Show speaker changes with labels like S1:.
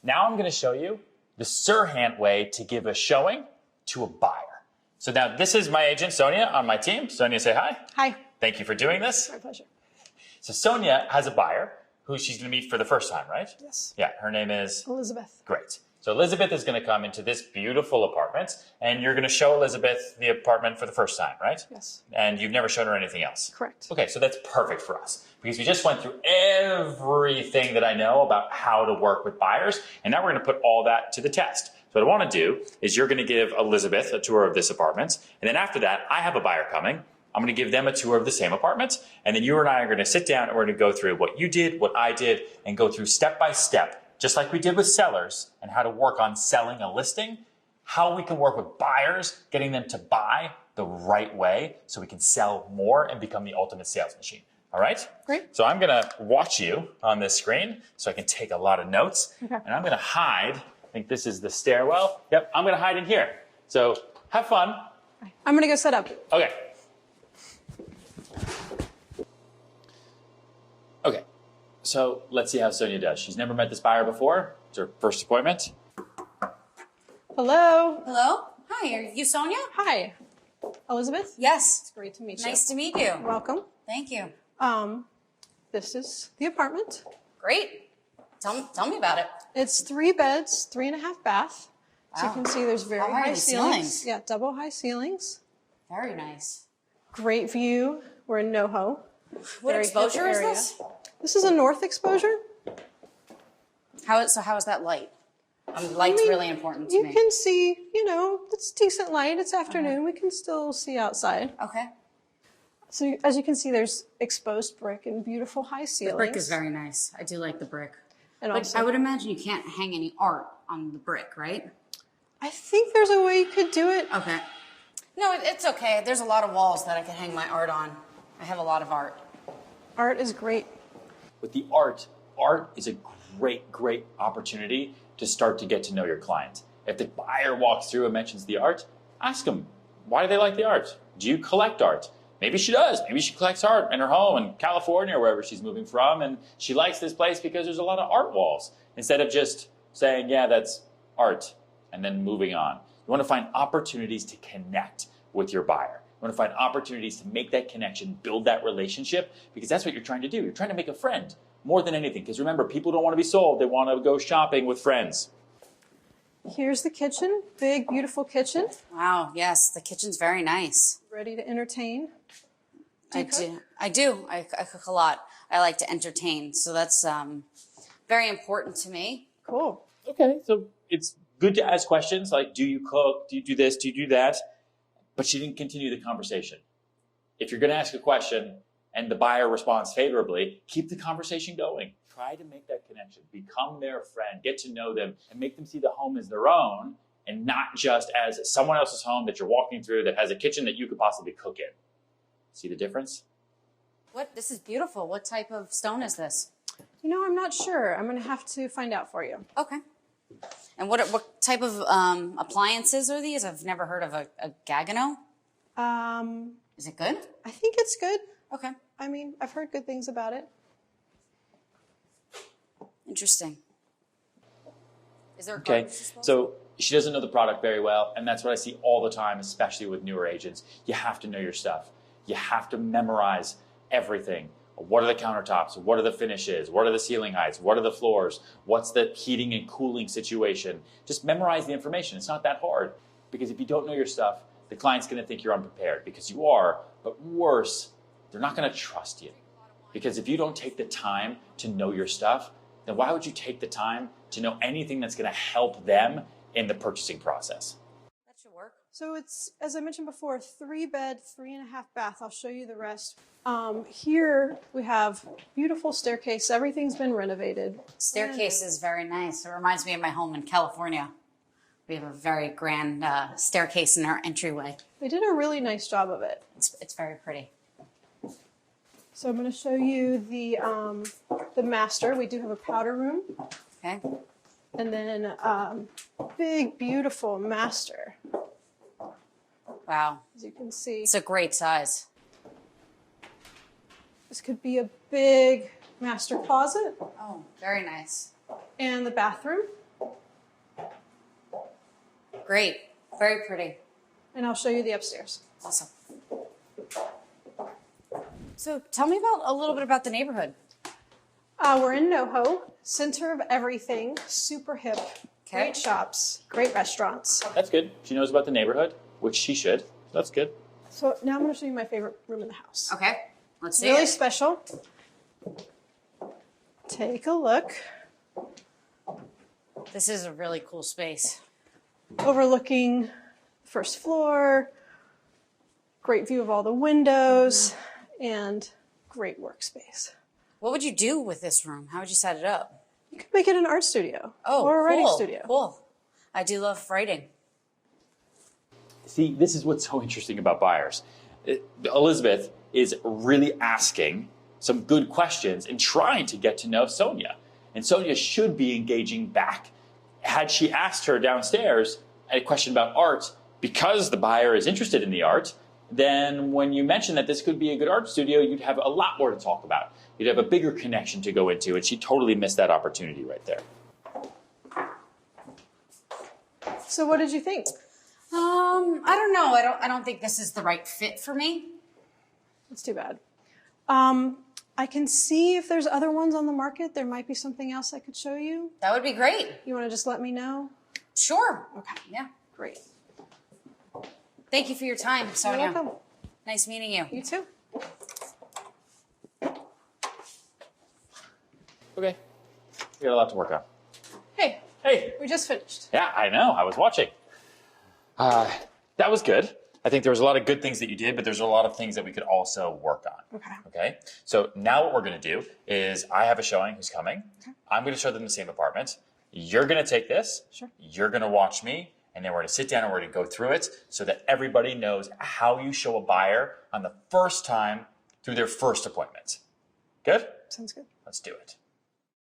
S1: Now I'm going to show you the Serhant way to give a showing to a buyer. So now this is my agent, Sonia, on my team. Sonia, say hi.
S2: Hi.
S1: Thank you for doing this.
S2: My pleasure.
S1: So Sonia has a buyer who she's going to meet for the first time, right?
S2: Yes.
S1: Yeah, her name is?
S2: Elizabeth.
S1: Great. So Elizabeth is going to come into this beautiful apartment, and you're going to show Elizabeth the apartment for the first time, right?
S2: Yes.
S1: And you've never shown her anything else?
S2: Correct.
S1: Okay, so that's perfect for us, because we just went through everything that I know about how to work with buyers, and now we're going to put all that to the test. So what I want to do is you're going to give Elizabeth a tour of this apartment, and then after that, I have a buyer coming. I'm going to give them a tour of the same apartment, and then you and I are going to sit down and we're going to go through what you did, what I did, and go through step by step, just like we did with sellers and how to work on selling a listing, how we can work with buyers, getting them to buy the right way so we can sell more and become the ultimate sales machine. All right?
S2: Great.
S1: So I'm going to watch you on this screen so I can take a lot of notes.
S2: Okay.
S1: And I'm going to hide. I think this is the stairwell. Yep, I'm going to hide in here. So have fun.
S2: I'm going to go set up.
S1: Okay. Okay. So let's see how Sonia does. She's never met this buyer before. It's her first appointment.
S2: Hello.
S3: Hello? Hi, are you Sonia?
S2: Hi. Elizabeth?
S3: Yes.
S2: It's great to meet you.
S3: Nice to meet you.
S2: Welcome.
S3: Thank you.
S2: This is the apartment.
S3: Great. Tell me about it.
S2: It's 3 beds, 3.5 baths. As you
S3: Wow.
S2: can see, there's very
S3: How high are
S2: high
S3: the
S2: ceilings.
S3: ceilings?
S2: Yeah, double high ceilings.
S3: Very nice.
S2: Great view. We're in NoHo.
S3: What
S2: Very
S3: exposure
S2: hip
S3: is
S2: area.
S3: this?
S2: This is a north exposure.
S3: How is that light? Light's really important to
S2: You
S3: me.
S2: can see, it's decent light. It's afternoon. We can still see outside.
S3: Okay.
S2: So as you can see, there's exposed brick and beautiful high ceilings.
S3: The brick is very nice. I do like the brick.
S2: And
S3: But
S2: also,
S3: I would imagine you can't hang any art on the brick, right?
S2: I think there's a way you could do it.
S3: Okay. No, it's okay. There's a lot of walls that I can hang my art on. I have a lot of art.
S2: Art is great.
S1: With the art is a great opportunity to start to get to know your client. If the buyer walks through and mentions the art, ask them, why do they like the art? Do you collect art? Maybe she does. Maybe she collects art in her home in California or wherever she's moving from, and she likes this place because there's a lot of art walls, instead of just saying, yeah, that's art, and then moving on. You want to find opportunities to connect with your buyer. You want to find opportunities to make that connection, build that relationship, because that's what you're trying to do. You're trying to make a friend more than anything, because remember, people don't want to be sold. They want to go shopping with friends.
S2: Here's the kitchen. Big, beautiful kitchen.
S3: Wow, yes, the kitchen's very nice.
S2: Ready to entertain.
S3: I do. I cook a lot. I like to entertain, so that's very important to me.
S2: Cool.
S1: Okay, so it's good to ask questions like, do you cook? Do you do this? Do you do that? But she didn't continue the conversation. If you're going to ask a question and the buyer responds favorably, keep the conversation going. Try to make that connection. Become their friend. Get to know them and make them see the home as their own and not just as someone else's home that you're walking through that has a kitchen that you could possibly cook in. See the difference?
S3: This is beautiful. What type of stone is this?
S2: I'm not sure. I'm going to have to find out for you.
S3: Okay. And what type of appliances are these? I've never heard of a Gagano. Is it good?
S2: I think it's good.
S3: Okay.
S2: I've heard good things about it.
S3: Interesting. Is there a
S1: Okay,
S3: garbage disposal?
S1: so she doesn't know the product very well, and that's what I see all the time, especially with newer agents. You have to know your stuff. You have to memorize everything. What are the countertops? What are the finishes? What are the ceiling heights? What are the floors? What's the heating and cooling situation? Just memorize the information. It's not that hard, because if you don't know your stuff, the client's going to think you're unprepared, because you are, but worse, they're not going to trust you. Because if you don't take the time to know your stuff, then why would you take the time to know anything that's going to help them in the purchasing process?
S3: That should work.
S2: So it's, as I mentioned before, 3 bed, 3.5 bath. I'll show you the rest. Here we have beautiful staircase. Everything's been renovated.
S3: Staircase is very nice. It reminds me of my home in California. We have a very grand staircase in our entryway.
S2: They did a really nice job of it.
S3: It's very pretty.
S2: So I'm going to show you the master. We do have a powder room.
S3: Okay.
S2: And then big, beautiful master.
S3: Wow.
S2: As you can see,
S3: It's a great size.
S2: this could be a big master closet.
S3: Oh, very nice.
S2: And the bathroom.
S3: Great. Very pretty.
S2: And I'll show you the upstairs.
S3: Awesome. So tell me about a little bit about the neighborhood.
S2: We're in NoHo, center of everything, super hip, great shops, great restaurants.
S1: That's good. She knows about the neighborhood, which she should. That's good.
S2: So now I'm going to show you my favorite room in the house.
S3: Okay. Let's see
S2: Really
S3: it.
S2: special. Take a look.
S3: This is a really cool space.
S2: Overlooking the first floor, great view of all the windows, and great workspace.
S3: What would you do with this room? How would you set it up?
S2: You could make it an art studio
S3: cool.
S2: or a writing studio.
S3: Cool. I do love writing.
S1: See, this is what's so interesting about buyers. Elizabeth is really asking some good questions and trying to get to know Sonia. And Sonia should be engaging back. Had she asked her downstairs a question about art, because the buyer is interested in the art, then when you mention that this could be a good art studio, you'd have a lot more to talk about. You'd have a bigger connection to go into, and she totally missed that opportunity right there.
S2: So what did you think?
S3: I don't know. I don't think this is the right fit for me.
S2: That's too bad. I can see if there's other ones on the market. There might be something else I could show you.
S3: That would be great.
S2: You want to just let me know?
S3: Sure.
S2: Okay.
S3: Yeah.
S2: Great.
S3: Thank you for your time, Sonia.
S2: You're welcome.
S3: Nice meeting you.
S2: You too.
S1: Okay. We got a lot to work on.
S2: Hey,
S1: Hey.
S2: we just finished.
S1: Yeah, I know. I was watching. That was good. I think there was a lot of good things that you did, but there's a lot of things that we could also work on.
S2: Okay.
S1: Okay. So now what we're going to do is I have a showing who's coming. Okay. I'm going to show them the same apartment. You're going to take this.
S2: Sure.
S1: You're going to watch me. And then we're going to sit down and we're going to go through it so that everybody knows how you show a buyer on the first time through their first appointment. Good?
S2: Sounds good.
S1: Let's do it.